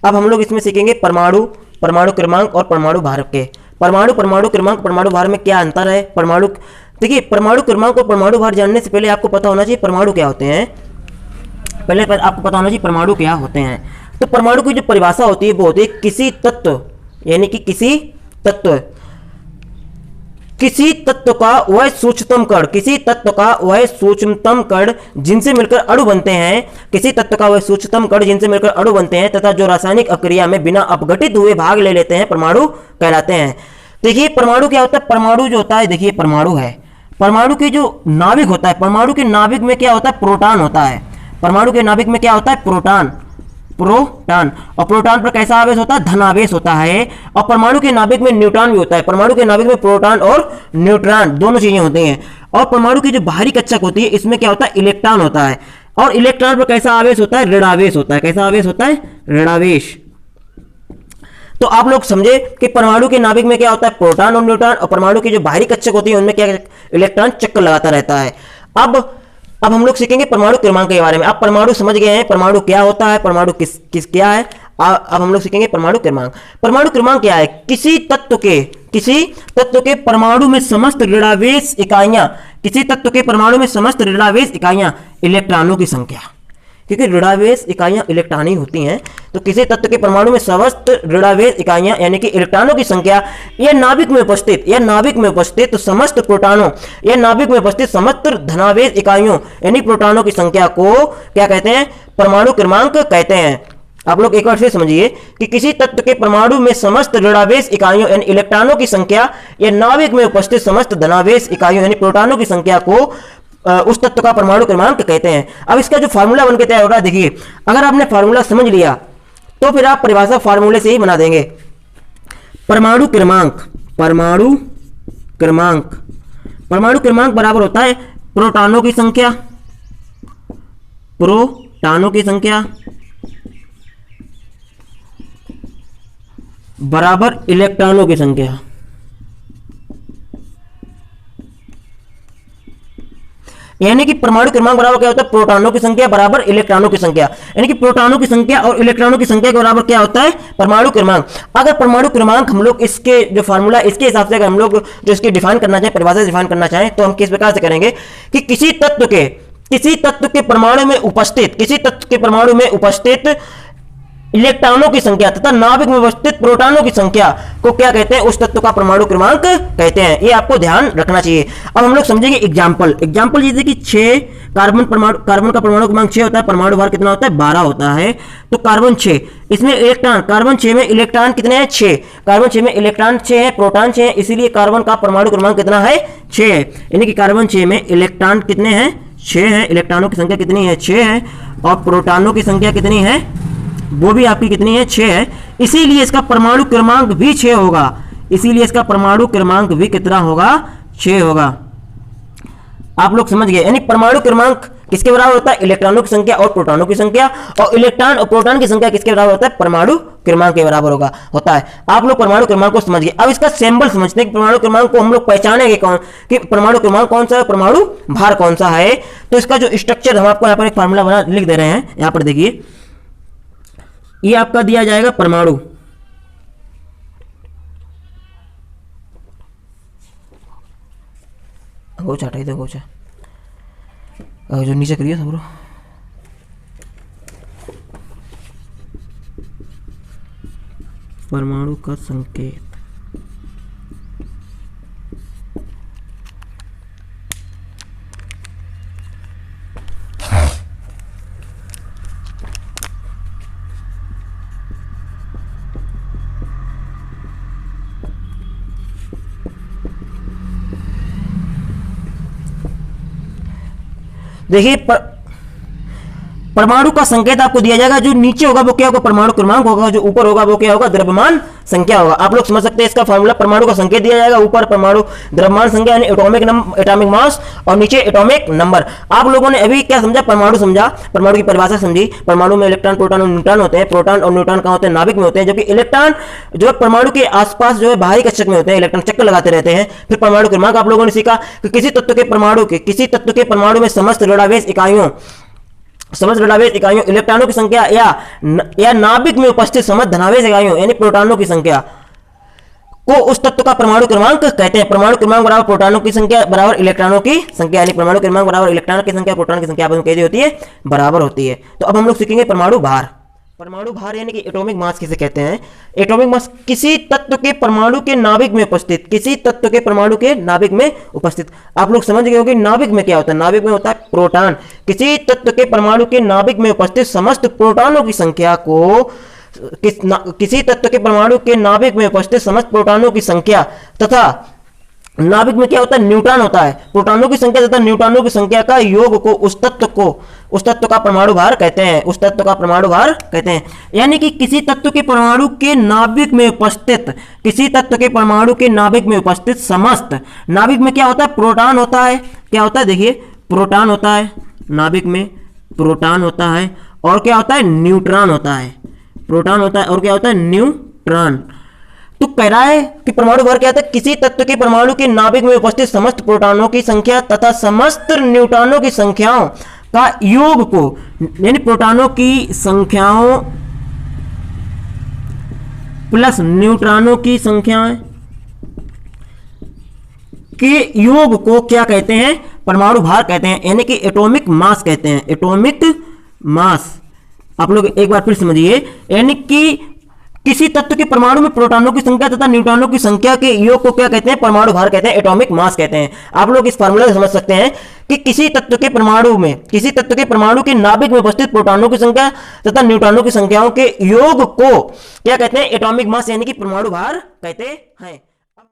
अब हम लोग इसमें सीखेंगे परमाणु, परमाणु क्रमांक और परमाणु भार के। परमाणु, परमाणु क्रमांक, परमाणु भार में क्या अंतर है। परमाणु, देखिए परमाणु क्रमांक और परमाणु भार जानने से पहले आपको पता होना चाहिए परमाणु क्या होते हैं। पहले आपको पता होना चाहिए परमाणु क्या होते हैं। तो परमाणु की जो परिभाषा होती है वो होती है किसी तत्व, यानी कि किसी तत्व, किसी तत्व का वह सूक्ष्मतम कण, किसी तत्व का वह सूक्ष्मतम कण जिनसे मिलकर अणु बनते हैं, किसी तत्व का वह सूक्ष्मतम कण जिनसे मिलकर अणु बनते हैं तथा जो रासायनिक अक्रिया में बिना अपघटित हुए भाग ले लेते हैं, परमाणु कहलाते हैं। देखिए परमाणु क्या होता है। परमाणु जो होता है, देखिए परमाणु है, परमाणु के जो नाभिक होता है, परमाणु के नाभिक में क्या होता है, प्रोटॉन होता है। परमाणु के नाभिक में क्या होता है, प्रोटॉन, प्रोटॉन। और प्रोटॉन पर कैसा आवेश होता है, धनावेश होता है। और परमाणु के नाभिक में न्यूट्रॉन भी होता है। परमाणु के नाभिक में प्रोटॉन और न्यूट्रॉन दोनों चीजें होती हैं। और परमाणु की जो बाहरी कक्षक होती है इसमें क्या होता है, इलेक्ट्रॉन होता है। और इलेक्ट्रॉन पर कैसा आवेश होता है, ऋणावेश होता है। कैसा आवेश होता है, ऋणावेश। तो आप लोग समझे कि परमाणु के नाभिक में क्या होता है, प्रोटॉन और न्यूट्रॉन। और परमाणु की जो बाहरी कक्षक होती है उनमें क्या, इलेक्ट्रॉन चक्कर लगाता रहता है। अब हम लोग सीखेंगे परमाणु क्रमांक के बारे में। आप परमाणु समझ गए हैं, परमाणु क्या होता है, परमाणु किस क्या है। अब हम लोग सीखेंगे परमाणु क्रमांक। परमाणु क्रमांक क्या है, किसी तत्व के परमाणु में समस्त ऋणावेश इकाइयां, किसी तत्व के परमाणु में समस्त ऋणावेश इकाइयां इलेक्ट्रॉनों की संख्या, क्योंकि ऋणावेश इकाइयां इलेक्ट्रॉन ही होती हैं। तो किसी तत्व के परमाणु में समस्त ऋणावेश इकाइयां यानी कि इलेक्ट्रॉनों की संख्या, यह नाभिक में उपस्थित समस्त प्रोटॉनों, यह नाभिक में उपस्थित समस्त धनावेश इकाइयों यानी प्रोटॉनों की संख्या को क्या कहते हैं, परमाणु क्रमांक कहते हैं। आप लोग एक बार फिर समझिए कि किसी तत्व के परमाणु में समस्त ऋणावेश इकाइयों यानी इलेक्ट्रॉनों की संख्या, यह नाभिक में उपस्थित समस्त धनावेश इकाइयों यानी प्रोटॉनों की संख्या को उस तत्व का परमाणु क्रमांक कहते हैं। अब इसका जो फार्मूला बनके तैयार हो रहा है, देखिए अगर आपने फार्मूला समझ लिया तो फिर आप परिभाषा फार्मूले से ही बना देंगे। परमाणु क्रमांक, परमाणु क्रमांक, परमाणु क्रमांक बराबर होता है प्रोटॉनों की संख्या, प्रोटॉनों की संख्या बराबर इलेक्ट्रॉनों की संख्या। यानी कि परमाणु क्रमांक बराबर क्या होता है, प्रोटॉनों की संख्या बराबर इलेक्ट्रॉनों की संख्या। यानी कि प्रोटॉनों की संख्या और इलेक्ट्रॉनों की संख्या के बराबर क्या होता है, परमाणु क्रमांक। अगर परमाणु क्रमांक हम लोग इसके जो फार्मूला इसके हिसाब से अगर हम लोग जो इसकी डिफाइन करना चाहें, परिभाषा डिफाइन करना चाहें, तो हम किस प्रकार से करेंगे कि किसी तत्व के परमाणु में उपस्थित, किसी तत्व के परमाणु में उपस्थित इलेक्ट्रॉनों की संख्या तथा नाभिक में उपस्थित प्रोटॉनों की संख्या को क्या कहते हैं, उस तत्व का परमाणु क्रमांक कहते हैं। ये आपको ध्यान रखना चाहिए। अब हम लोग समझेंगे एग्जांपल जैसे कि 6 कार्बन का परमाणु क्रमांक 6 होता है, परमाणु भार कितना होता है, 12 होता है। तो कार्बन 6, इसमें इलेक्ट्रॉन, कार्बन 6 में इलेक्ट्रॉन कितने हैं, 6। कार्बन 6 में इलेक्ट्रॉन 6 है, प्रोटॉन 6 है, इसीलिए कार्बन का परमाणु क्रमांक कितना है, 6 है। यानी कि कार्बन 6 में इलेक्ट्रॉन कितने हैं, 6 है। इलेक्ट्रॉनों की संख्या कितनी है, 6 है। और प्रोटॉनों की संख्या कितनी है, वो भी आपकी कितनी है, 6 है। इसीलिए इसका परमाणु क्रमांक भी 6 होगा। इसीलिए इसका परमाणु क्रमांक भी कितना होगा, 6 होगा। आप लोग समझ गए। यानी परमाणु क्रमांक किसके बराबर होता है, इलेक्ट्रॉनों की संख्या और प्रोटॉनों की संख्या। और इलेक्ट्रॉन और प्रोटॉन की संख्या किसके बराबर होता है, परमाणु क्रमांक के बराबर होता है। आप लोग परमाणु क्रमांक को समझ गए। अब इसका सिंबल समझते हैं कि परमाणु क्रमांक को हम लोग पहचानेंगे कौन, कि परमाणु क्रमांक कौन सा है, परमाणु भार कौन सा है। तो इसका जो स्ट्रक्चर हम आपको यहाँ पर एक फार्मूला बना लिख दे रहे हैं। यहाँ पर देखिए, ये आपका दिया जाएगा परमाणु, गोचा हटाई दो, गोचा जो नीचे करिए सब। परमाणु का संकेत, देखिए परमाणु का संकेत आपको दिया जाएगा। जो नीचे होगा वो क्या होगा, परमाणु क्रमांक होगा। जो ऊपर होगा वो क्या होगा, द्रव्यमान संख्या होगा। आप लोग समझ सकते हैं इसका फार्मूला, परमाणु का संकेत दिया जाएगा, ऊपर परमाणु द्रव्यमान संख्या यानी एटॉमिक मास, और नीचे एटॉमिक नंबर। आप लोगों ने अभी क्या समझा, परमाणु समझा, परमाणु की परिभाषा समझी। परमाणु में इलेक्ट्रॉन, प्रोटॉन और न्यूट्रॉन होते हैं। प्रोटॉन और न्यूट्रॉन कहाँ होते हैं, नाभिक में होते हैं। जबकि इलेक्ट्रॉन जो है परमाणु के आसपास जो है बाहरी कक्षक में होते हैं, इलेक्ट्रॉन चक्कर लगाते रहते हैं। फिर परमाणु क्रमांक आप लोगों ने सीखा कि किसी तत्व के परमाणु में समस्त ऋणावेश इकाइयों समस्त जड़ावेश इकाइयों, इलेक्ट्रॉनों की संख्या या नाभिक में उपस्थित समस्त धनावेश इकाइयों यानी प्रोटॉनों की संख्या को उस तत्व का परमाणु क्रमांक कहते हैं। परमाणु क्रमांक बराबर प्रोटॉनों की संख्या बराबर इलेक्ट्रॉनों की संख्या, यानी परमाणु क्रमांक बराबर इलेक्ट्रॉन की संख्या प्रोटॉन की संख्या आपस में कैसी होती है, बराबर होती है। तो अब हम लोग सीखेंगे परमाणु भार। परमाणु भार यानी कि एटॉमिक मास किसे कहते हैं। एटॉमिक मास किसी तत्व के परमाणु के नाभिक में उपस्थित, किसी तत्व के परमाणु के नाभिक में उपस्थित, आप लोग समझ गए होंगे नाभिक में क्या होता है। नाभिक में होता है प्रोटॉन। किसी तत्व के परमाणु के नाभिक में उपस्थित समस्त प्रोटॉनों की संख्या को किसी तत्व के परमाणु के नाभिक में उपस्थित समस्त प्रोटॉनों की संख्या तथा नाभिक में क्या होता है, न्यूट्रॉन होता है। प्रोटॉनों की संख्या तथा न्यूट्रॉनों की संख्या का योग को उस तत्व का परमाणु भार कहते हैं। उस तत्व का परमाणु भार कहते हैं। यानी कि किसी तत्व के परमाणु के नाभिक में उपस्थित, किसी तत्व के परमाणु के नाभिक में उपस्थित समस्त, नाभिक में क्या होता है, प्रोटॉन होता है। क्या होता है, देखिए प्रोटॉन होता है, नाभिक में प्रोटॉन होता है और क्या होता है, न्यूट्रॉन होता है। प्रोटॉन होता है और क्या होता है, न्यूट्रॉन। तो कह रहा है कि परमाणु भार क्या होता है, किसी तत्व के परमाणु के नाभिक में उपस्थित समस्त प्रोटॉनों की संख्या तथा समस्त न्यूट्रॉनों की संख्याओं का योग को, यानी प्रोटॉनों की संख्याओं प्लस न्यूट्रॉनों की संख्याएं के योग को क्या कहते हैं, परमाणु भार कहते हैं, यानी कि एटॉमिक मास कहते हैं। एटॉमिक मास आप लोग एक बार फिर समझिए, यानी कि किसी तत्व के परमाणु में प्रोटॉनों की संख्या तथा न्यूट्रॉनों की संख्या के योग को क्या कहते हैं, परमाणु भार कहते हैं, एटॉमिक मास कहते हैं। आप लोग इस फार्मूला से समझ सकते हैं कि किसी तत्व के परमाणु के नाभिक में उपस्थित प्रोटॉनों की संख्या तथा न्यूट्रॉनों की संख्याओं के योग को क्या कहते हैं, एटॉमिक मास यानी कि परमाणु भार कहते हैं।